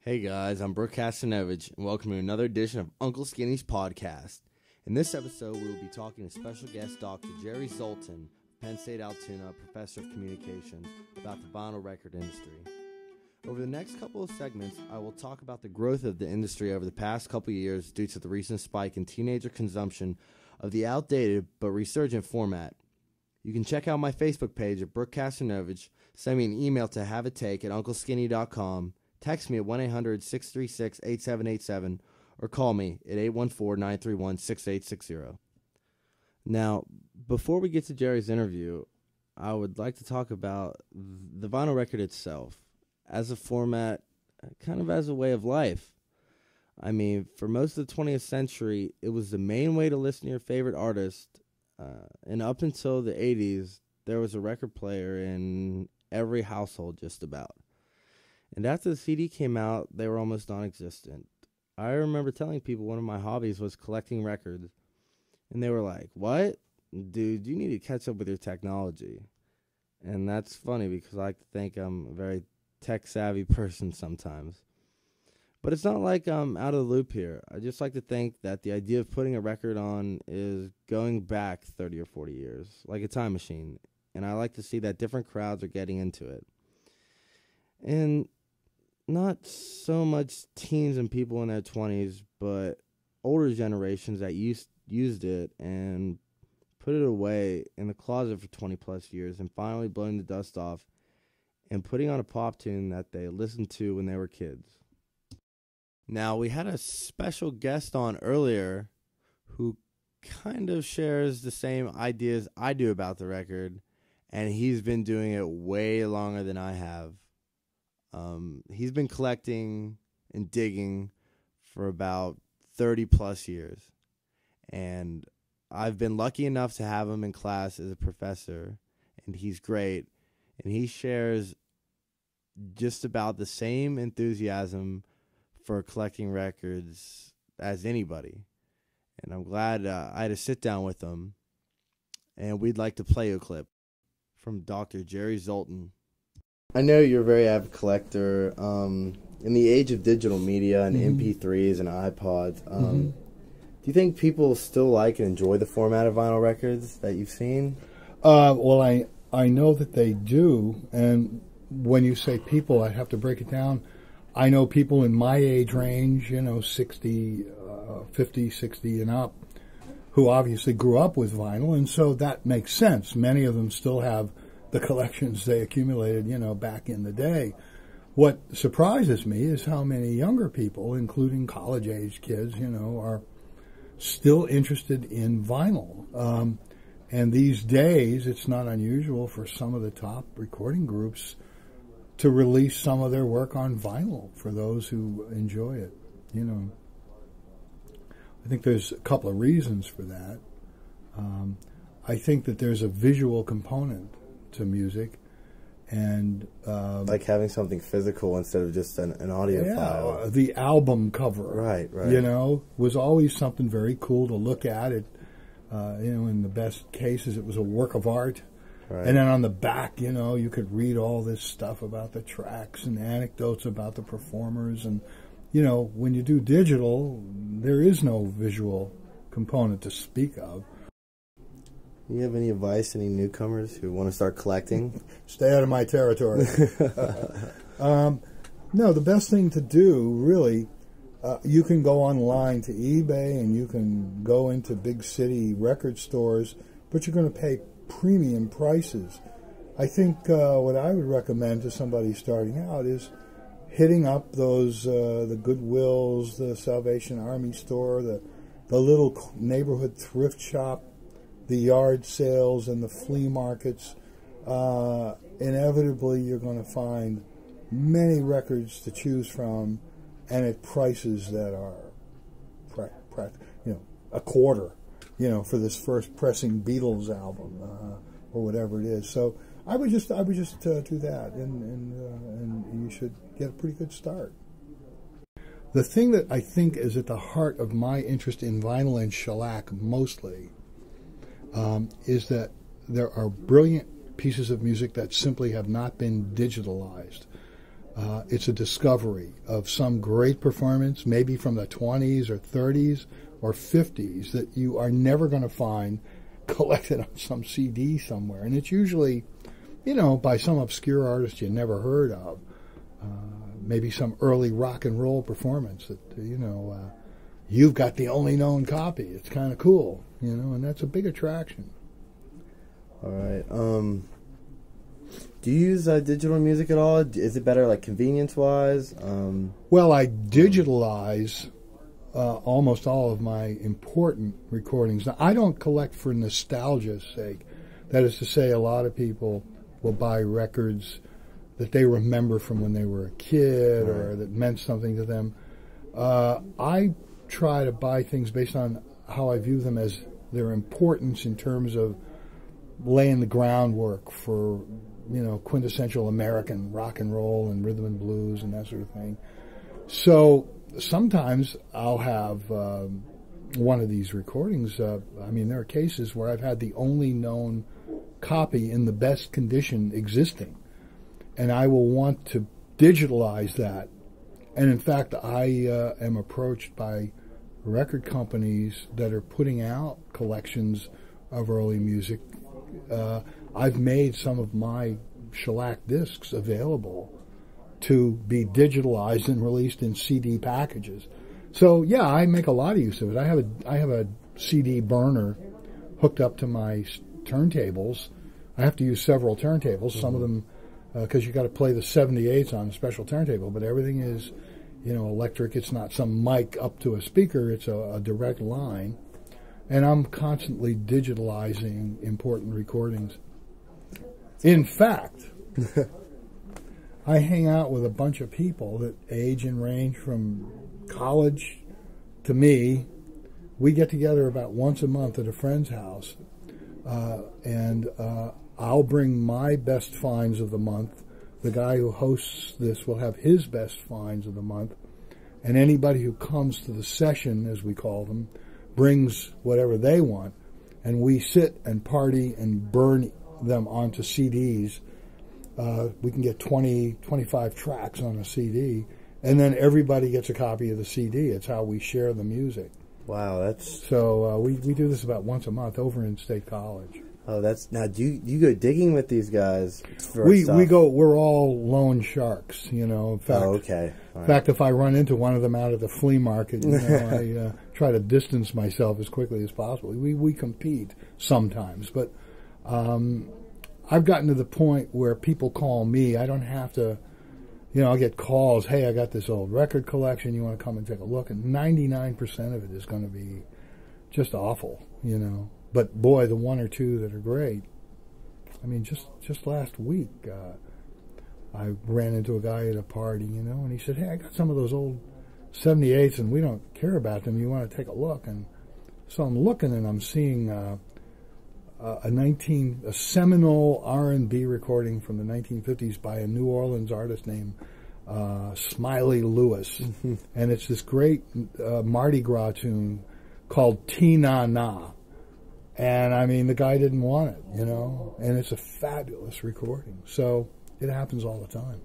Hey guys, I'm Brook and welcome to another edition of Uncle Skinny's podcast. In this episode, we will be talking to special guest Dr. Jerry Zolten, Penn State Altoona, Professor of Communications, about the vinyl record industry. Over the next couple of segments, I will talk about the growth of the industry over the past couple of years due to the recent spike in teenager consumption of the outdated but resurgent format. You can check out my Facebook page at Brook Castanovich, send me an email to haveatake@uncleskinny.com, text me at 1-800-636-8787, or call me at 814-931-6860. Now, before we get to Jerry's interview, I would like to talk about the vinyl record itself as a format, kind of as a way of life. I mean, for most of the 20th century, it was the main way to listen to your favorite artist, and up until the 80s, there was a record player in every household just about. And after the CD came out, they were almost non-existent. I remember telling people one of my hobbies was collecting records, and they were like, "What? Dude, you need to catch up with your technology." And that's funny because I like to think I'm a very tech-savvy person sometimes. But it's not like I'm out of the loop here. I just like to think that the idea of putting a record on is going back 30 or 40 years, like a time machine. And I like to see that different crowds are getting into it. And not so much teens and people in their 20s, but older generations that used it and put it away in the closet for 20 plus years and finally blowing the dust off and putting on a pop tune that they listened to when they were kids. Now, we had a special guest on earlier who kind of shares the same ideas I do about the record, and he's been doing it way longer than I have. He's been collecting and digging for about 30 plus years, and I've been lucky enough to have him in class as a professor, and he's great, and he shares just about the same enthusiasm for collecting records as anybody. And I'm glad I had to sit down with him, and we'd like to play a clip from Dr. Jerry Zolten. I know you're a very avid collector. In the age of digital media and MP3s and iPods, do you think people still like and enjoy the format of vinyl records that you've seen? Well, I know that they do, and when you say people, I have to break it down. I know people in my age range, 60, 50, 60 and up, who obviously grew up with vinyl, and so that makes sense. Many of them still have the collections they accumulated, back in the day. What surprises me is how many younger people, including college-age kids, are still interested in vinyl. And these days, it's not unusual for some of the top recording groups to release some of their work on vinyl for those who enjoy it. I think there's a couple of reasons for that. I think that there's a visual component to music, and like having something physical instead of just an audio file. The album cover, right, was always something very cool to look at. It, in the best cases, it was a work of art. Right. And then on the back, you could read all this stuff about the tracks and anecdotes about the performers. And, when you do digital, there is no visual component to speak of. Do you have any advice to any newcomers who want to start collecting? Stay out of my territory. No, the best thing to do, really, you can go online to eBay and you can go into big city record stores, but you're going to pay premium prices. I think what I would recommend to somebody starting out is hitting up those the Goodwills, the Salvation Army store, the little neighborhood thrift shop, the yard sales, and the flea markets. Inevitably, you're going to find many records to choose from, and at prices that are, a quarter. For this first pressing Beatles album, or whatever it is. So I would just do that, and you should get a pretty good start. The thing that I think is at the heart of my interest in vinyl and shellac mostly is that there are brilliant pieces of music that simply have not been digitalized. It's a discovery of some great performance, maybe from the 20s or 30s or 50s, that you are never going to find collected on some CD somewhere. And it's usually, by some obscure artist you never heard of. Maybe some early rock and roll performance that, you've got the only known copy. It's kind of cool, and that's a big attraction. All right. Do you use digital music at all? Is it better, like, convenience-wise? Well, I digitalize almost all of my important recordings. Now, I don't collect for nostalgia's sake. That is to say, a lot of people will buy records that they remember from when they were a kid or that meant something to them. I try to buy things based on how I view them as their importance in terms of laying the groundwork for, quintessential American rock and roll and rhythm and blues and that sort of thing. So sometimes I'll have one of these recordings. There are cases where I've had the only known copy in the best condition existing, and I will want to digitalize that. And in fact, I am approached by record companies that are putting out collections of early music. I've made some of my shellac discs available to be digitalized and released in CD packages. So yeah, I make a lot of use of it. I have a CD burner hooked up to my turntables. I have to use several turntables. Some of them, because you got to play the 78s on a special turntable, but everything is, electric. It's not some mic up to a speaker. It's a direct line. And I'm constantly digitalizing important recordings. In fact, I hang out with a bunch of people that age and range from college to me. We get together about once a month at a friend's house, and I'll bring my best finds of the month. The guy who hosts this will have his best finds of the month, and anybody who comes to the session, as we call them, brings whatever they want, and we sit and party and burn them onto CDs. We can get 20, 25 tracks on a CD, and then everybody gets a copy of the CD. It's how we share the music. Wow, that's... So we do this about once a month over in State College. Oh, that's... Now, do you go digging with these guys for we stuff? We're all loan sharks, In fact, okay. In fact, if I run into one of them out at the flea market, I try to distance myself as quickly as possible. We compete sometimes, but I've gotten to the point where people call me. I don't have to, I'll get calls, hey, I got this old record collection, you want to come and take a look? And 99% of it is going to be just awful, But boy, the one or two that are great. Just last week, I ran into a guy at a party, and he said, hey, I got some of those old 78s, and we don't care about them. You want to take a look? And so I'm looking, and I'm seeing a seminal R&B recording from the 1950s by a New Orleans artist named Smiley Lewis. And it's this great Mardi Gras tune called Tina Na. And the guy didn't want it, and it's a fabulous recording. So it happens all the time.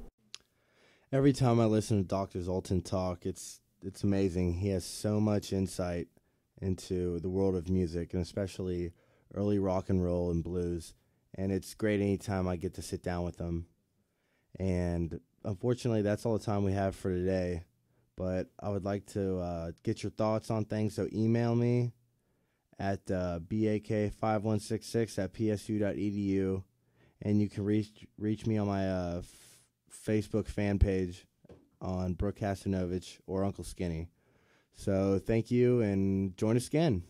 Every time I listen to Dr. Zolten talk, it's amazing. He has so much insight into the world of music, and especially early rock and roll and blues. And it's great anytime I get to sit down with him. And unfortunately, that's all the time we have for today. But I would like to get your thoughts on things, so email me at bak5166@psu.edu, and you can reach me on my Facebook fan page on Brook or Uncle Skinny. So thank you, and join us again.